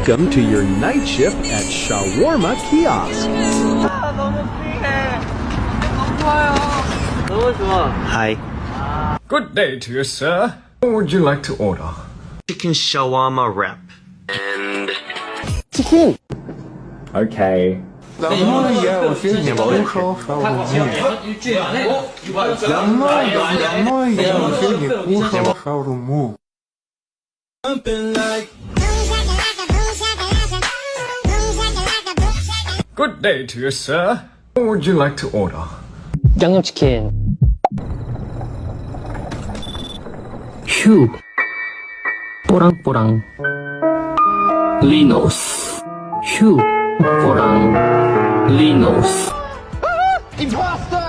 Welcome to your night shift at Shawarma Kiosk. 아, 너무 프리해. 너무 좋아요. 너무 좋아. Hi. Good day to you, sir. What would you like to order? Chicken shawarma wrap. And Okay. 两毛一我学你不烧烧肉面。两毛一我学你不烧烧肉面。 Good day to you, sir. What would you like to order? 양념치킨. 휴. 뽀랑뽀랑. 리노스. 휴. 뽀랑. 리노스. Imposter!